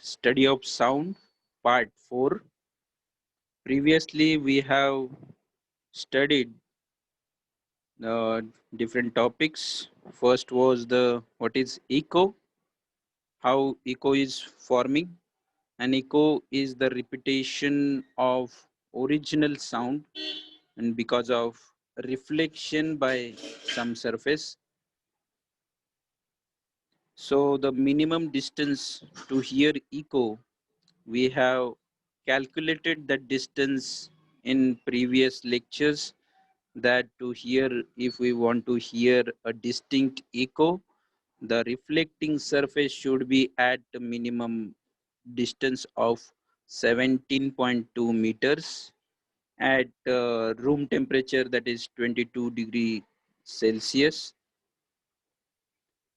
Study of Sound, Part 4. Previously, we have studied different topics. First was the what is echo, how echo is forming. An echo is the repetition of original sound and because of reflection by some surface. So the minimum distance to hear echo, we have calculated the distance in previous lectures, that to hear, if we want to hear a distinct echo, the reflecting surface should be at a minimum distance of 17.2 meters at room temperature, that is 22 degrees Celsius.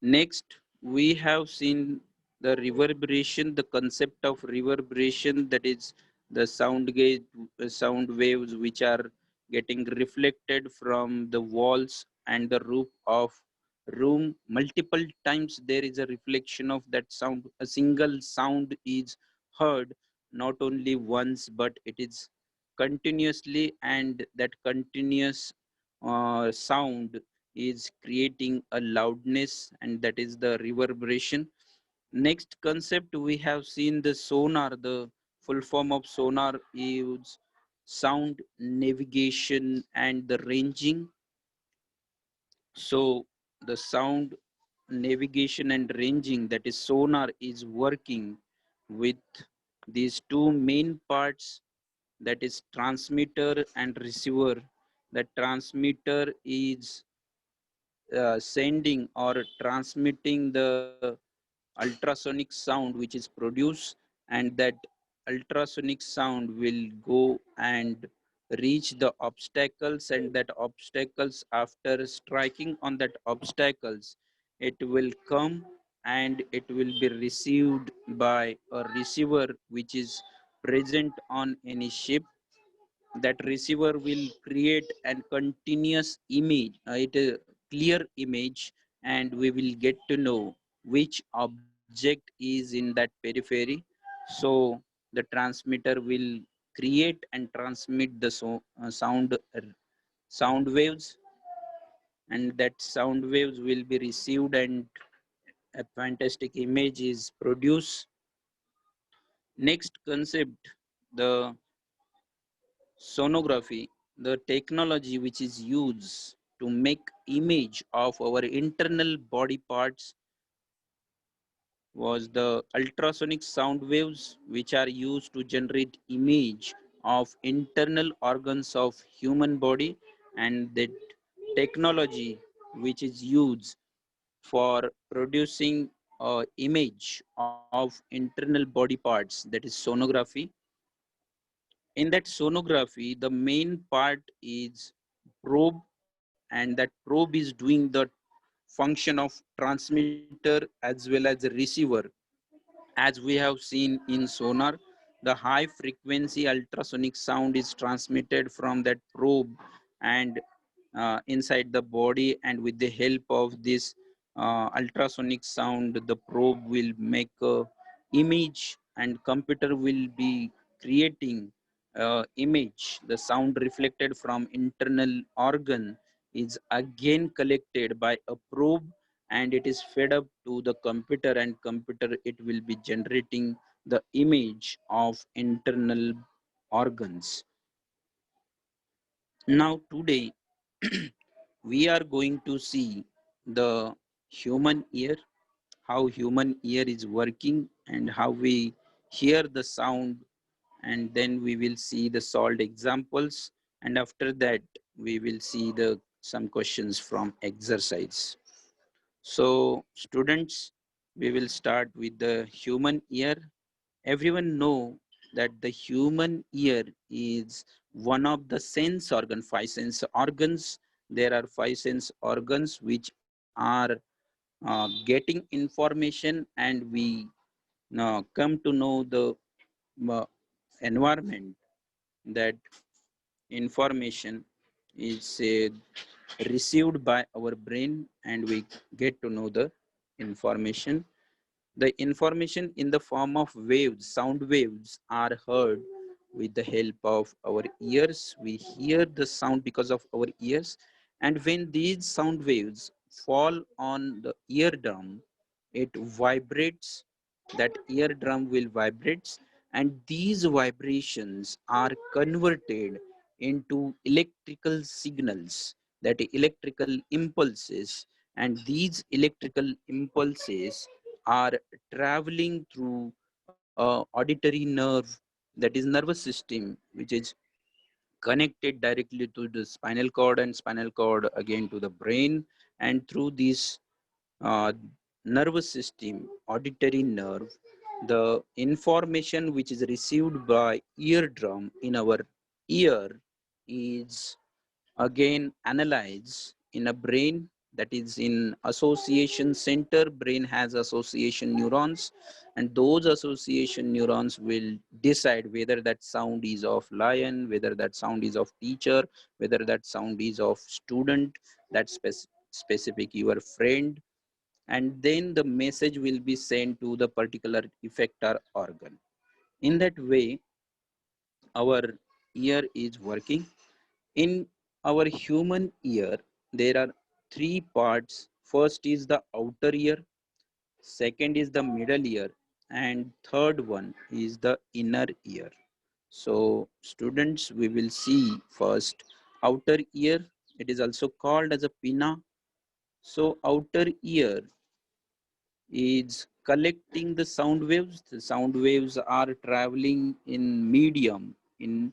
Next, we have seen the reverberation, the concept of reverberation, that is the sound waves which are getting reflected from the walls and the roof of room. Multiple times there is a reflection of that sound. A single sound is heard not only once, but it is continuously, and that continuous sound is creating a loudness, and that is the reverberation. Next concept, we have seen the sonar. The full form of sonar is sound navigation and the ranging. So the sound navigation and ranging, that is sonar, is working with these two main parts, that is transmitter and receiver. The transmitter is sending or transmitting the ultrasonic sound which is produced, and that ultrasonic sound will go and reach the obstacles, and that obstacles, after striking on that obstacles, it will come and it will be received by a receiver which is present on any ship. That receiver will create a continuous image, clear image, and we will get to know which object is in that periphery. So the transmitter will create and transmit the sound waves, and that sound waves will be received, and a fantastic image is produced. Next concept, the sonography, the technology which is used to make image of our internal body parts, was the ultrasonic sound waves which are used to generate image of internal organs of human body, and that technology which is used for producing image of internal body parts, that is sonography. In that sonography, the main part is probe, and that probe is doing the function of transmitter as well as receiver. As we have seen in sonar, the high frequency ultrasonic sound is transmitted from that probe and inside the body, and with the help of this ultrasonic sound, the probe will make a image, and computer will be creating image. The sound reflected from internal organ is again collected by a probe, and it is fed up to the computer, and computer, it will be generating the image of internal organs. Now today we are going to see the human ear, how human ear is working, and how we hear the sound, and then we will see the solved examples, and after that we will see the some questions from exercise. So students, we will start with the human ear. Everyone know that the human ear is one of the sense organ, five sense organs. There are five sense organs which are getting information, and we come to know the uh, environment. That information is received by our brain, and we get to know the information. The information in the form of waves, sound waves, are heard with the help of our ears. We hear the sound because of our ears. And when these sound waves fall on the eardrum, it vibrates. That eardrum will vibrate, and these vibrations are converted into electrical signals, that electrical impulses, and these electrical impulses are traveling through a auditory nerve, that is nervous system, which is connected directly to the spinal cord, and spinal cord again to the brain. And through this uh, nervous system, auditory nerve, the information which is received by eardrum in our ear is again analyze in a brain, that is in association center. Brain has association neurons, and those association neurons will decide whether that sound is of lion, whether that sound is of teacher, whether that sound is of student, that specific your friend. And then the message will be sent to the particular effector organ. In that way our ear is working. In our human ear, there are three parts. First is the outer ear, second is the middle ear, and third one is the inner ear. So, students, we will see first outer ear. It is also called as a pinna. So, outer ear is collecting the sound waves. The sound waves are traveling in medium in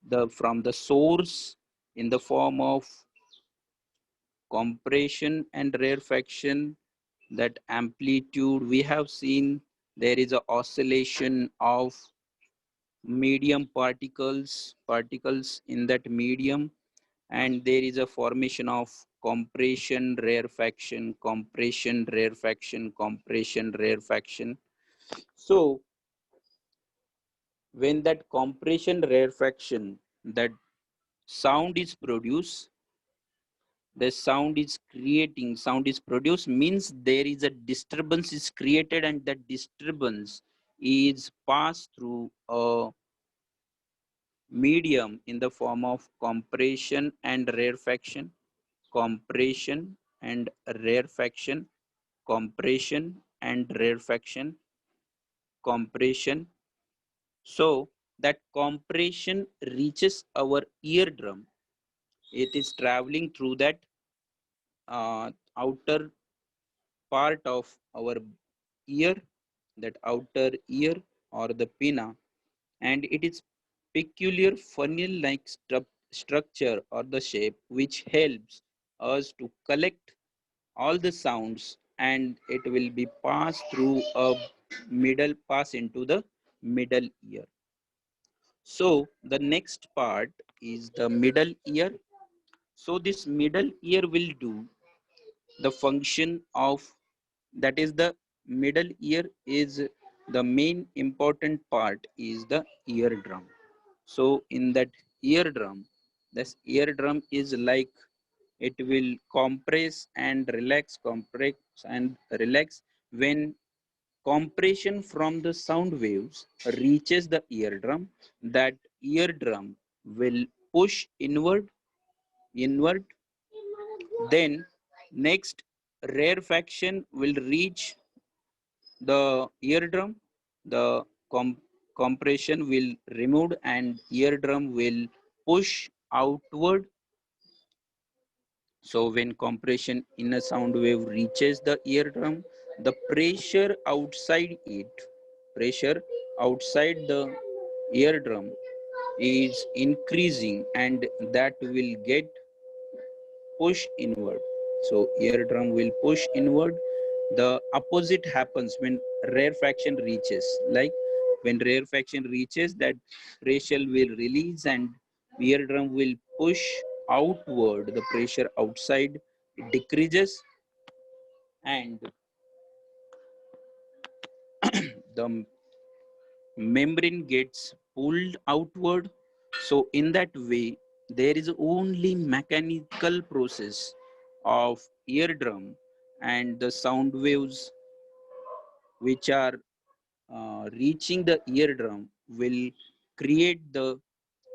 the from the source in the form of compression and rarefaction. That amplitude we have seen, there is a oscillation of medium particles in that medium, and there is a formation of compression rarefaction, compression rarefaction, compression rarefaction. So when that compression rarefaction, that sound is produced, the sound is produced, means there is a disturbance is created, and that disturbance is passed through a medium in the form of compression and rarefaction, compression and rarefaction, compression and rarefaction, compression. So that compression reaches our eardrum. It is traveling through that outer part of our ear, that outer ear or the pinna, and it is peculiar funnel like structure or the shape which helps us to collect all the sounds, and it will be passed through a middle pass into the middle ear. So the next part is the middle ear. So this middle ear will do the function of, that is the middle ear is the main important part is the eardrum. So in that eardrum, this eardrum is like it will compress and relax. When compression from the sound waves reaches the eardrum, that eardrum will push inward. Then next rarefaction will reach the eardrum. The compression will remove and eardrum will push outward. So when compression in a sound wave reaches the eardrum, the pressure outside the eardrum is increasing, and that will get push inward. So eardrum will push inward. The opposite happens when rarefaction reaches. Like when rarefaction reaches, that pressure will release and eardrum will push outward. The pressure outside decreases, and the membrane gets pulled outward. So in that way, there is only mechanical process of eardrum, and the sound waves which are reaching the eardrum will create the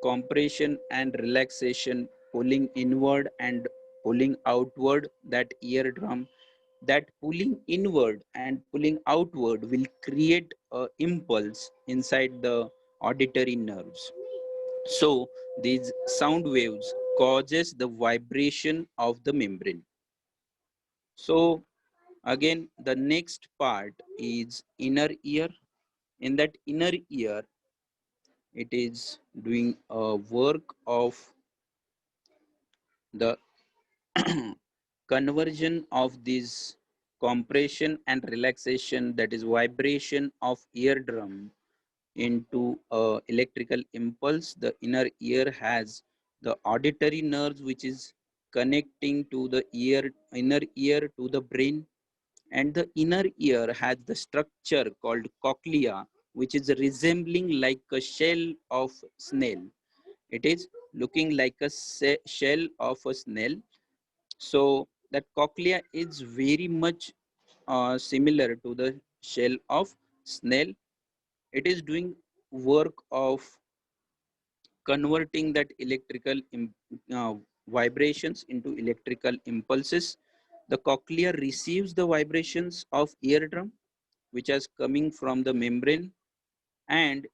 compression and relaxation, pulling inward and pulling outward that eardrum. That pulling inward and pulling outward will create a impulse inside the auditory nerves. So these sound waves causes the vibration of the membrane. So again, the next part is inner ear. In that inner ear, it is doing a work of the conversion of this compression and relaxation, that is vibration of eardrum, into a electrical impulse. The inner ear has the auditory nerves which is connecting to the inner ear to the brain, and the inner ear has the structure called cochlea, which is resembling like a shell of snail. It is looking like a shell of a snail. So that cochlea is very much similar to the shell of snail. It is doing work of converting that electrical uh, vibrations into electrical impulses. The cochlea receives the vibrations of eardrum, which is coming from the membrane, and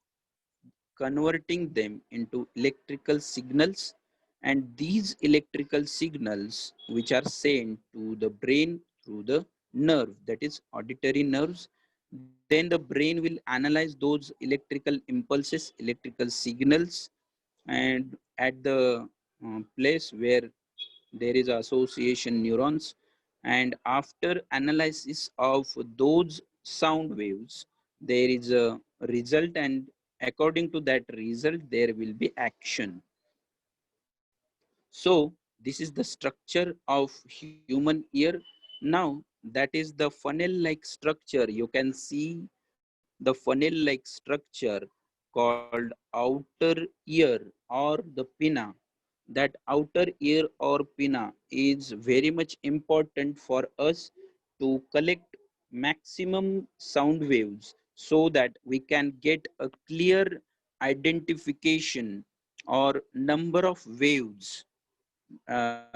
converting them into electrical signals. And these electrical signals, which are sent to the brain through the nerve, that is auditory nerves, then the brain will analyze those electrical impulses, electrical signals, and at the place where there is association neurons, and after analysis of those sound waves, there is a result, and according to that result there will be action. So this is the structure of human ear. Now that is the funnel like structure. You can see the funnel like structure called outer ear or the pinna. That outer ear or pinna is very much important for us to collect maximum sound waves so that we can get a clear identification or number of waves,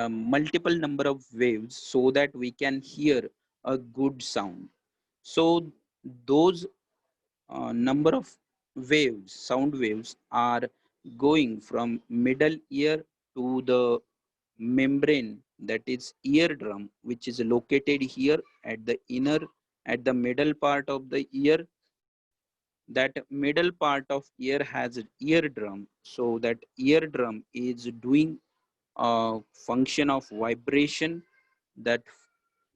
multiple number of waves, so that we can hear a good sound. So those number of waves, sound waves, are going from middle ear to the membrane, that is eardrum, which is located here at the inner, at the middle part of the ear. That middle part of ear has an eardrum, so that eardrum is doing a function of vibration. That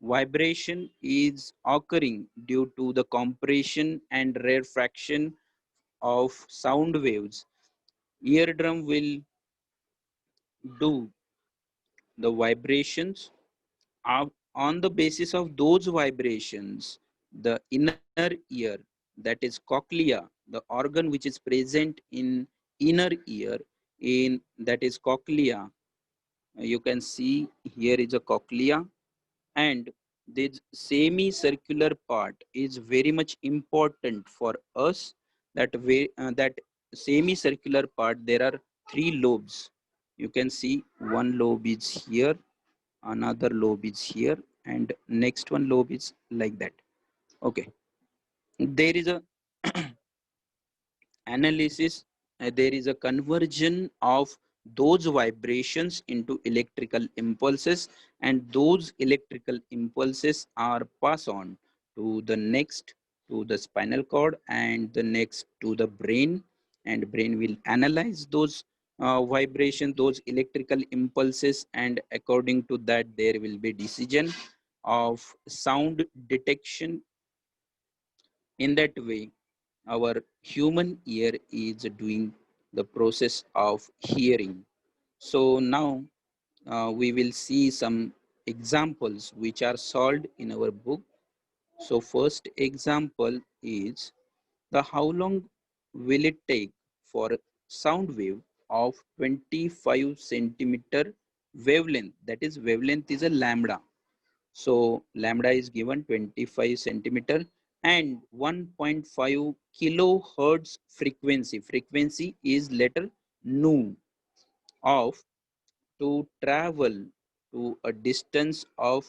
vibration is occurring due to the compression and rarefaction of sound waves. Eardrum will do the vibrations. On the basis of those vibrations, the inner ear, that is cochlea, the organ which is present in inner ear, in that is cochlea. You can see here is a cochlea, and this semicircular part is very much important for us. That semicircular part, there are three lobes. You can see one lobe is here, another lobe is here, and next one lobe is like that. Okay, there is a analysis, there is a conversion of those vibrations into electrical impulses, and those electrical impulses are passed on to the next, to the spinal cord, and the next to the brain, and brain will analyze those vibration, those electrical impulses, and according to that there will be decision of sound detection. In that way, our human ear is doing the process of hearing. So now we will see some examples which are solved in our book. So first example is the how long will it take for sound wave of 25 centimeter wavelength, that is wavelength is a lambda. So lambda is given 25 centimeter. and 1.5 kilohertz frequency. Frequency is letter nu of to travel to a distance of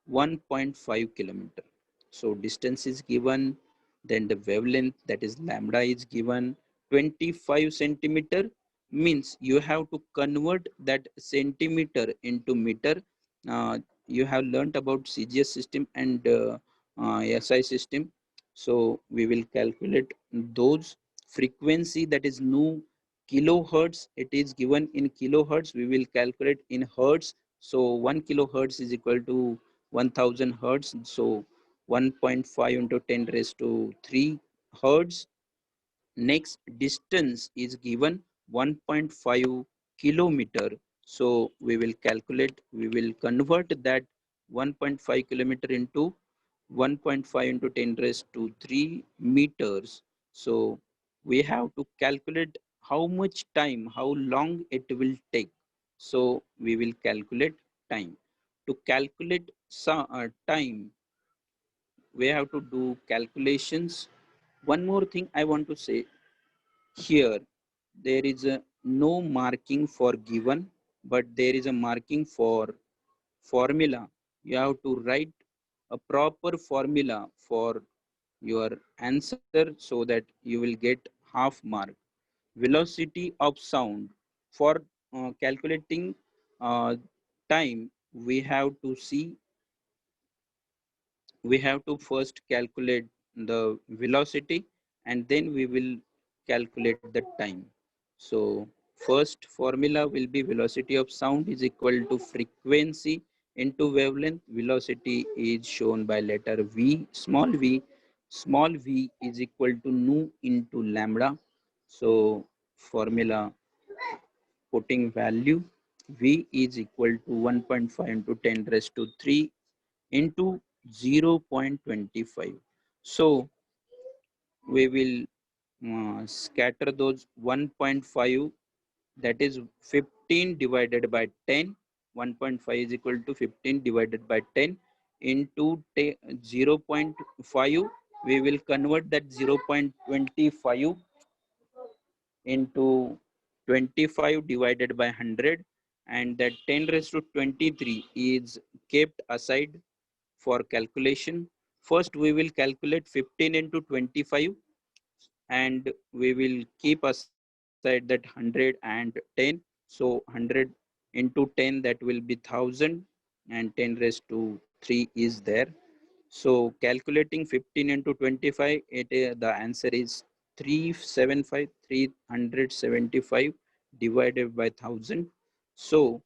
1.5 kilometer. So distance is given, then the wavelength, that is lambda, is given. 25 centimeter means you have to convert that centimeter into meter. uh, you have learnt about CGS system and SI system. So we will calculate those frequency, that is nu kilohertz. It is given in kilohertz, we will calculate in hertz. So 1 kilohertz is equal to 1000 hertz. So 1.5 into 10 raised to 3 hertz. Next distance is given 1.5 kilometer. So we will calculate, we will convert that 1.5 kilometer into 1.5 into 10 raised to 3 meters. So we have to calculate how much time, how long it will take. So we will calculate time. To calculate time, we have to do calculations. One more thing I want to say here, there is a no marking for given, but there is a marking for formula. You have to write a proper formula for your answer so that you will get half mark. Velocity of sound. For calculating uh, time, we have to see, we have to first calculate the velocity and then we will calculate the time. So first formula will be velocity of sound is equal to frequency into wavelength. Velocity is shown by letter v, small v. Small v is equal to nu into lambda. So formula, putting value, v is equal to 1.5 into 10 raised to 3 into 0.25. So we will scatter those 1.5, that is 15 divided by 10. 1.5 is equal to 15 divided by 10 into 0.5. We will convert that 0.25 into 25 divided by 100, and that 10 raised to 23 is kept aside for calculation. First, we will calculate 15 into 25 and we will keep aside that 100 and 10. So 100 into 10, that will be 1000, and 10 raised to 3 is there. So calculating 15 into 25, the answer is 375, 375 divided by 1000. So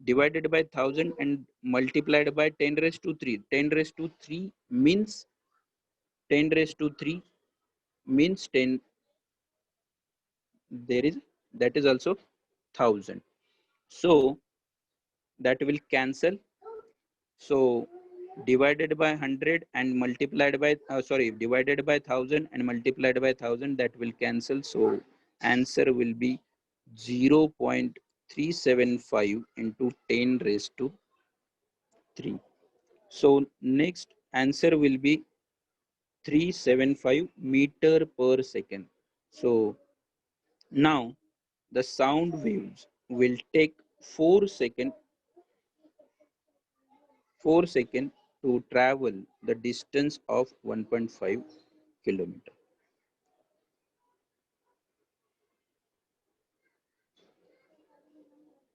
divided by 1000 and multiplied by 10 raised to 3. 10 raised to 3 means 10 raised to 3 means 10, there is, that is also 1000. So that will cancel. So divided by 100 and multiplied by divided by 1000 and multiplied by 1000, that will cancel. So answer will be 0.375 into 10 raised to 3. So next answer will be 375 meter per second. So now the sound waves will take 4 seconds 4 seconds to travel the distance of 1.5 kilometer.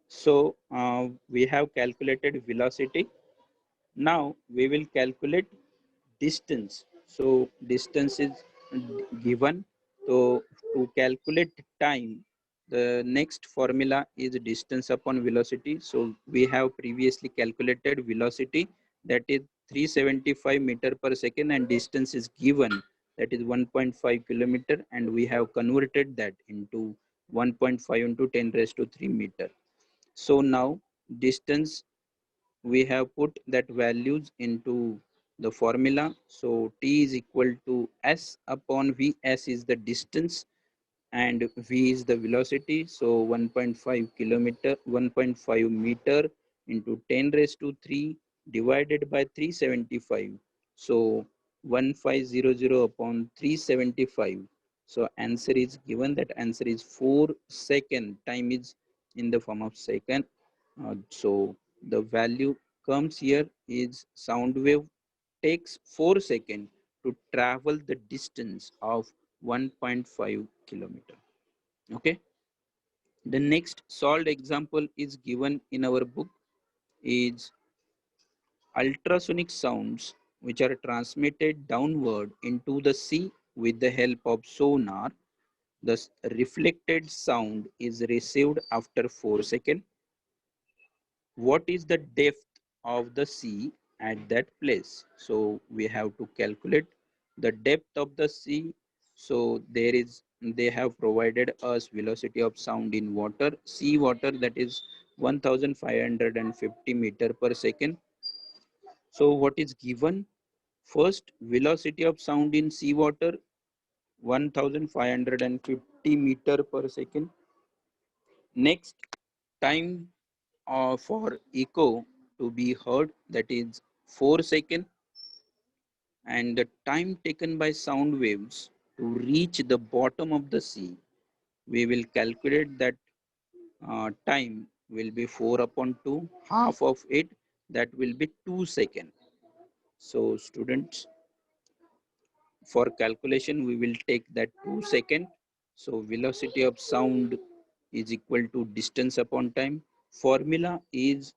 So we have calculated velocity. Now we will calculate distance. So distance is given. So to calculate time, the next formula is distance upon velocity. So we have previously calculated velocity, that is 375 meter per second, and distance is given, that is 1.5 kilometer, and we have converted that into 1.5 into 10 raised to 3 meter. So now distance, we have put that values into the formula. So T is equal to S upon V. S is the distance and V is the velocity. So 1.5 kilometer, 1.5 meter into 10 raised to 3 divided by 375. So 1500 upon 375. So answer is given, that answer is 4 second. Time is in the form of second. So the value comes here is sound wave takes 4 seconds to travel the distance of 1.5 kilometer. Okay. The next solved example is given in our book is ultrasonic sounds which are transmitted downward into the sea with the help of sonar. The reflected sound is received after 4 seconds. What is the depth of the sea at that place? So we have to calculate the depth of the sea. So they have provided us velocity of sound in water, sea water, that is 1550 meter per second. So what is given? First, velocity of sound in seawater 1550 meter per second. Next, time for echo to be heard, that is 4 seconds, and the time taken by sound waves to reach the bottom of the sea, we will calculate that time will be 4 upon 2, half of it, that will be 2 seconds. So students, for calculation, we will take that 2 second. So velocity of sound is equal to distance upon time. Formula is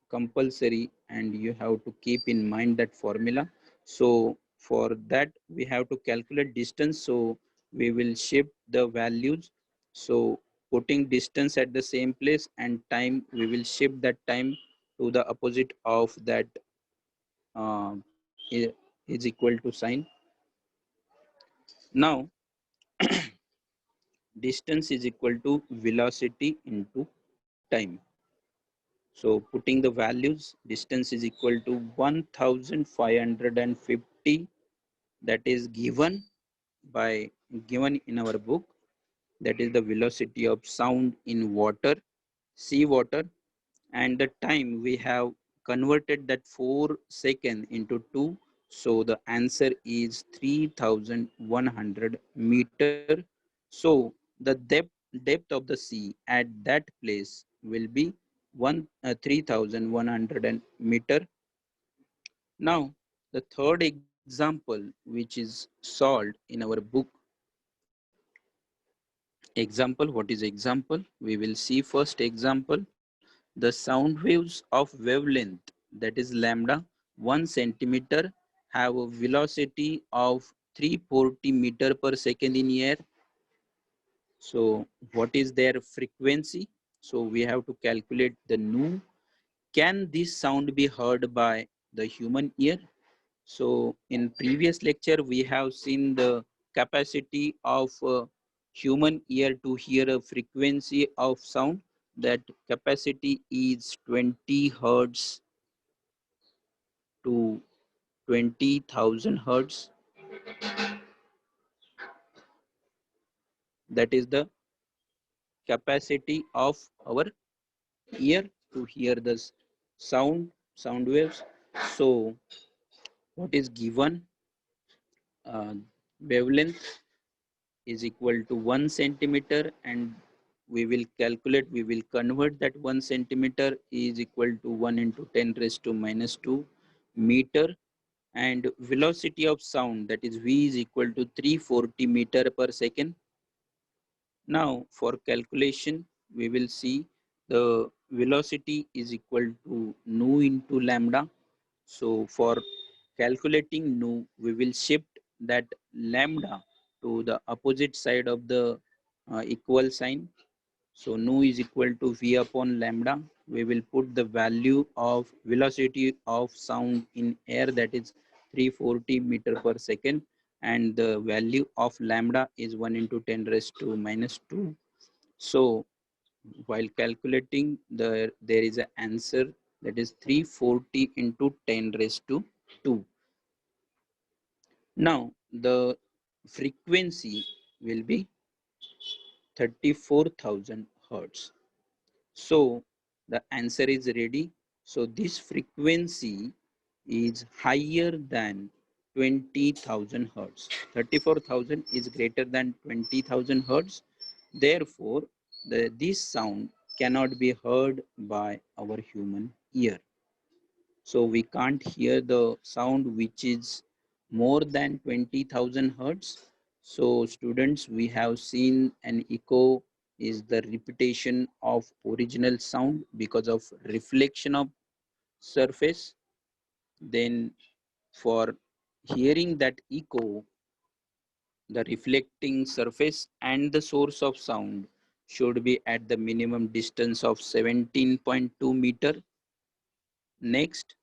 compulsory and you have to keep in mind that formula. So for that, we have to calculate distance. So we will shift the values. So putting distance at the same place and time, we will shift that time to the opposite of that uh, is equal to sign. Now, distance is equal to velocity into time. So putting the values, distance is equal to 1550, that is given in our book. That is the velocity of sound in water, sea water, and the time we have converted that 4 second into 2. So the answer is 3100 meter. So the depth of the sea at that place will be 3100 meter. Now the third example which is solved in our book, example, what is example? We will see first example. The sound waves of wavelength, that is lambda 1 centimeter, have a velocity of 340 meter per second in air. So what is their frequency? So we have to calculate the nu. Can this sound be heard by the human ear? So in previous lecture, we have seen the capacity of human ear to hear a frequency of sound. That capacity is 20 hertz to 20,000 hertz. That is the capacity of our ear to hear the sound waves. So what is given? Wavelength is equal to 1 centimeter, and we will convert that 1 centimeter is equal to 1 into 10 raised to minus 2 meter, and velocity of sound, that is v, is equal to 340 meter per second. Now for calculation, we will see the velocity is equal to nu into lambda. So for calculating nu, we will shift that lambda to the opposite side of the equal sign. So nu is equal to v upon lambda. We will put the value of velocity of sound in air, that is 340 meter per second, and the value of lambda is 1 into 10 raised to minus 2. So while calculating, there is an answer, that is 340 into 10 raised to 2. Now the frequency will be 34,000 hertz. So the answer is ready. So this frequency is higher than 20,000 hertz. 34,000 is greater than 20,000 hertz. Therefore, this sound cannot be heard by our human ear. So we can't hear the sound which is more than 20,000 hertz. So students, we have seen an echo is the repetition of original sound because of reflection of surface. Then for hearing that echo, the reflecting surface and the source of sound should be at the minimum distance of 17.2 meter. Next,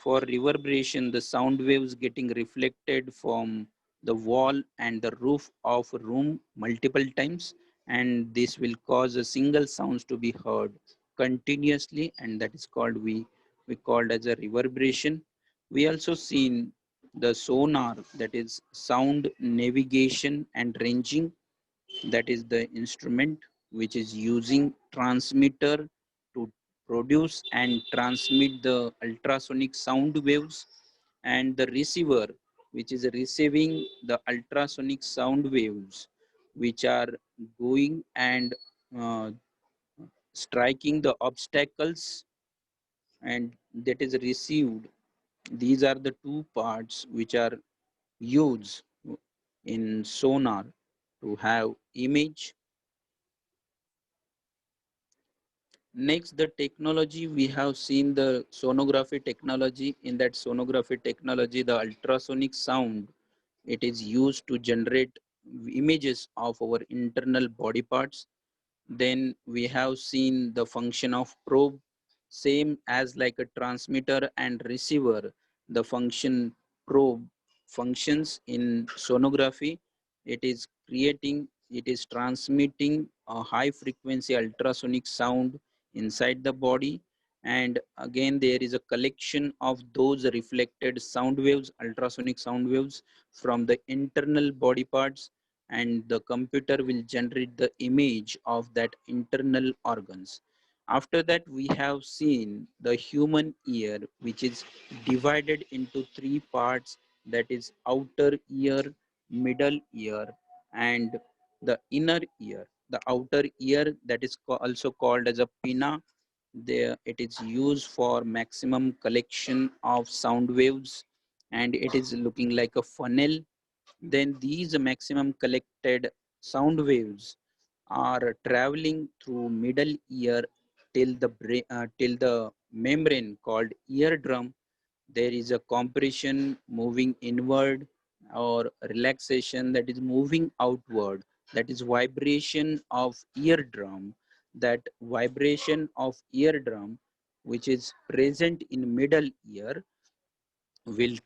for reverberation, the sound waves getting reflected from the wall and the roof of a room multiple times, and this will cause a single sounds to be heard continuously, and that is called we called as a reverberation. We also seen the sonar, that is sound navigation and ranging, that is the instrument which is using transmitter to produce and transmit the ultrasonic sound waves, and the receiver which is receiving the ultrasonic sound waves which are going and uh, striking the obstacles, and that is received. These are the two parts which are used in sonar to have image. Next, the technology, we have seen the sonography technology. In that sonography technology, the ultrasonic sound, it is used to generate images of our internal body parts. Then we have seen the function of probe, same as like a transmitter and receiver. The function probe functions in sonography. It is creating, it is transmitting a high frequency ultrasonic sound inside the body. And again, there is a collection of those reflected sound waves, ultrasonic sound waves from the internal body parts, and the computer will generate the image of that internal organs. After that, we have seen the human ear, which is divided into three parts, that is outer ear, middle ear, and the inner ear. The outer ear, that is also called as a pinna. There it is used for maximum collection of sound waves, and it is looking like a funnel. Then these maximum collected sound waves are traveling through middle ear till the till the membrane called eardrum. There is a compression moving inward, or relaxation that is moving outward, that is vibration of eardrum. That vibration of eardrum which is present in middle ear will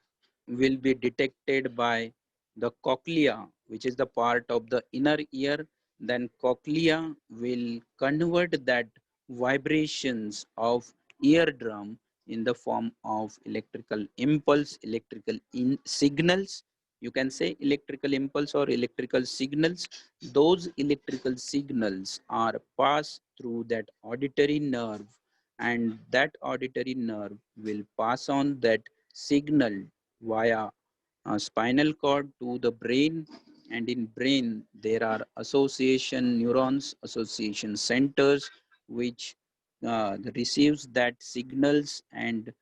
be detected by the cochlea, which is the part of the inner ear. Then cochlea will convert that vibrations of eardrum in the form of electrical impulse, electrical signals. You can say electrical impulse or electrical signals. Those electrical signals are passed through that auditory nerve, and that auditory nerve will pass on that signal via a spinal cord to the brain. And in brain there are association neurons, association centers, which receives that signals, and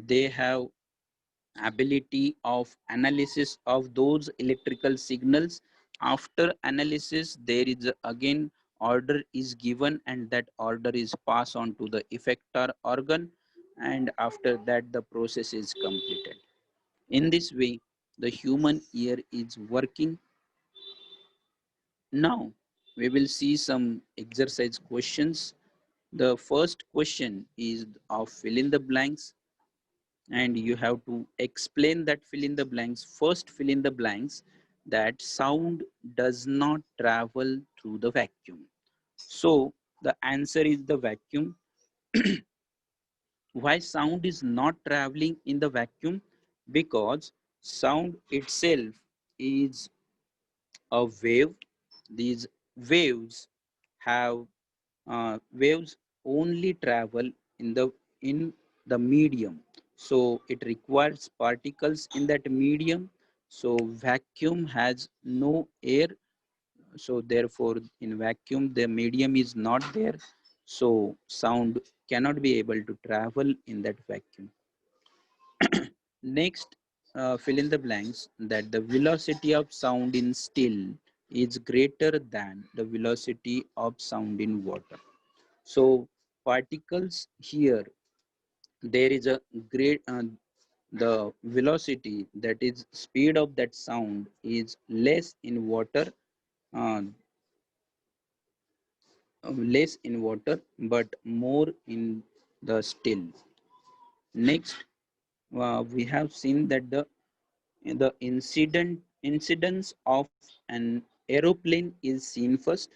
they have ability of analysis of those electrical signals. After analysis, there is again order is given, and that order is passed on to the effector organ, and after that the process is completed. In this way, the human ear is working. Now, we will see some exercise questions. The first question is of fill in the blanks, and you have to explain that fill in the blanks. First, fill in the blanks that sound does not travel through the vacuum. So, the answer is the vacuum. Why sound is not traveling in the vacuum? Because sound itself is a wave. These waves have waves only travel in the medium. So it requires particles in that medium. So vacuum has no air. So therefore in vacuum, the medium is not there. So sound cannot be able to travel in that vacuum. Next, fill in the blanks that the velocity of sound in still is greater than the velocity of sound in water. So particles here, there is a great the velocity, that is speed of that sound, is less in water, uh, but more in the still. Next, we have seen that the incidence of an aeroplane is seen first.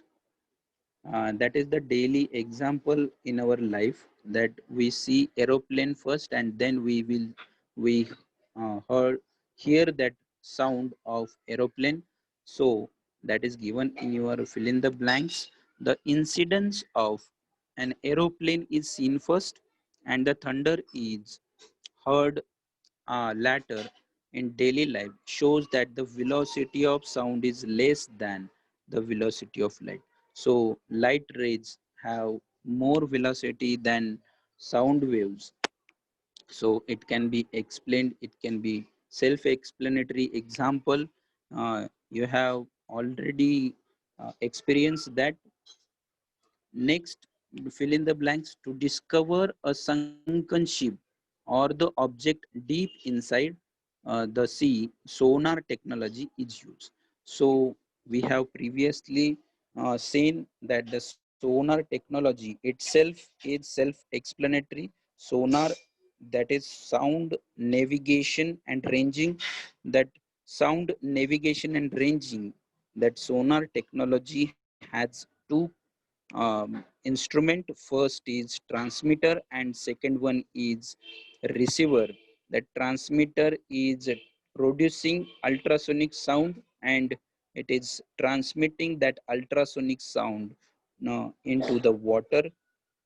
That is the daily example in our life, that we see aeroplane first and then we hear that sound of aeroplane. So that is given in your fill in the blanks. The incidence of an aeroplane is seen first and the thunder is heard latter in daily life, shows that the velocity of sound is less than the velocity of light. So light rays have more velocity than sound waves. So it can be explained, it can be self-explanatory example. You have already experienced that. Next, fill in the blanks. To discover a sunken ship or the object deep inside the sea, sonar technology is used. So we have previously seen that the sonar technology itself is self-explanatory. Sonar, that is sound navigation and ranging. That sound navigation and ranging, that sonar technology has two instrument. First is transmitter and second one is receiver. The transmitter is producing ultrasonic sound and it is transmitting that ultrasonic sound into the water,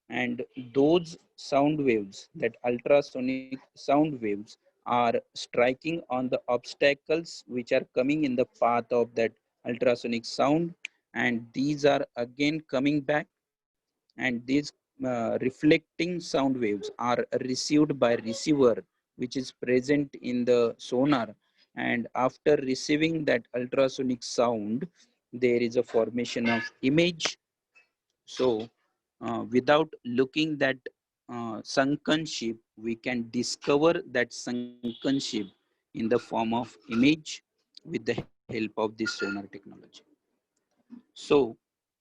and those sound waves, that ultrasonic sound waves, are striking on the obstacles which are coming in the path of that ultrasonic sound, and these are again coming back, and these reflecting sound waves are received by receiver which is present in the sonar, and after receiving that ultrasonic sound there is a formation of image. So without looking that sunken ship, we can discover that sunken ship in the form of image with the help of this sonar technology. So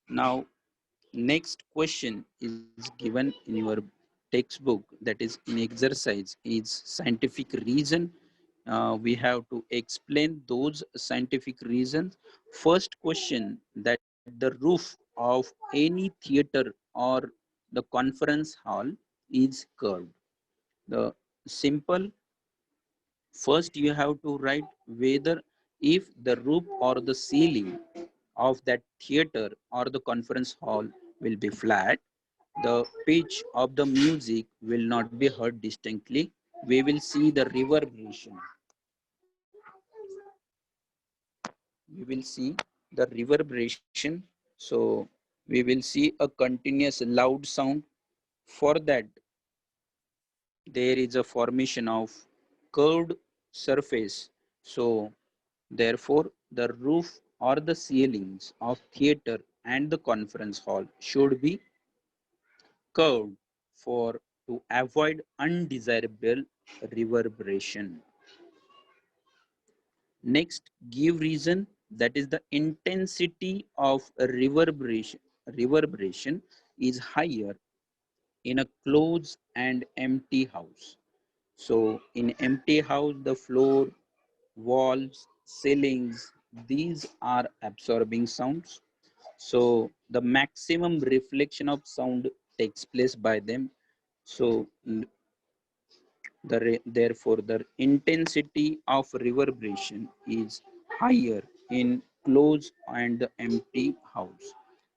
now next question is given in your textbook, that is in exercise, is scientific reason. We have to explain those scientific reasons. First question, that the roof of any theater or the conference hall is curved. The simple, first you have to write whether if the roof or the ceiling of that theater or the conference hall will be flat, the pitch of the music will not be heard distinctly. We will see the reverberation. We will see the reverberation. So we will see a continuous loud sound. For that, there is a formation of curved surface. So therefore, the roof or the ceilings of theater and the conference hall should be curved for to avoid undesirable reverberation. Next, give reason, that is the intensity of reverberation is higher in a closed and empty house. So in empty house, the floor, walls, ceilings, these are absorbing sounds. So the maximum reflection of sound takes place by them. So therefore, the intensity of reverberation is higher in closed and empty house.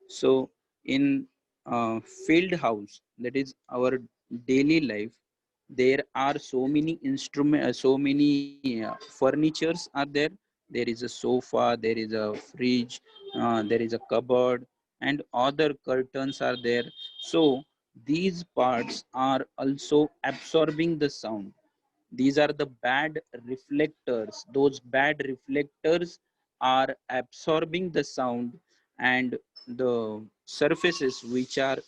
So in field house, that is our daily life, there are so many instrument, so many furnitures are there. There is a sofa, there is a fridge, there is a cupboard, and other curtains are there. So these parts are also absorbing the sound. These are the bad reflectors. Those bad reflectors are absorbing the sound, and the surfaces which are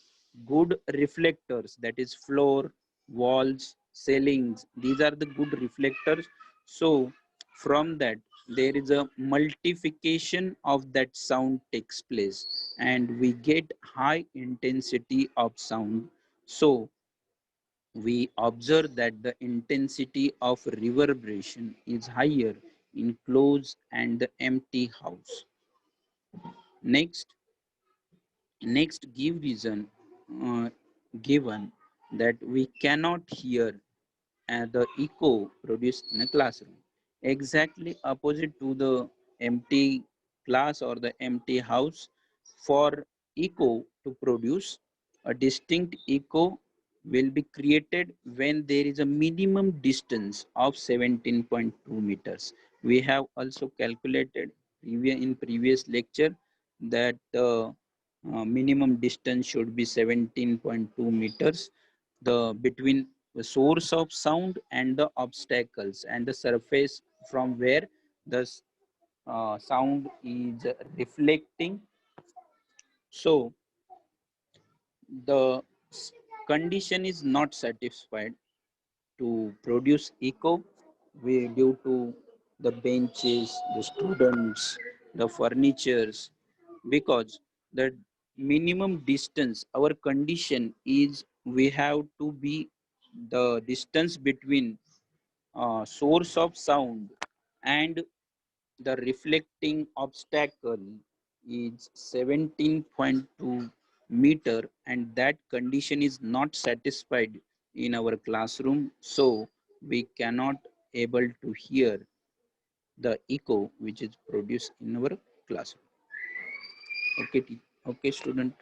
good reflectors, that is floor, walls, ceilings, these are the good reflectors. So from that, there is a multiplication of that sound takes place, and we get high intensity of sound. So we observe that the intensity of reverberation is higher in closed and the empty house. Next, next give reason uh, given that we cannot hear the echo produced in a classroom. Exactly opposite to the empty class or the empty house, for echo to produce, a distinct echo will be created when there is a minimum distance of 17.2 meters. We have also calculated in previous lecture that the minimum distance should be 17.2 meters, the between the source of sound and the obstacles and the surface from where the sound is reflecting. So the condition is not satisfied to produce echo due to the benches, the students, the furnitures, because the minimum distance, our condition is we have to be the distance between source of sound and the reflecting obstacle is 17.2 meter, and that condition is not satisfied in our classroom. So we cannot able to hear the echo which is produced in our classroom. Okay, okay, student.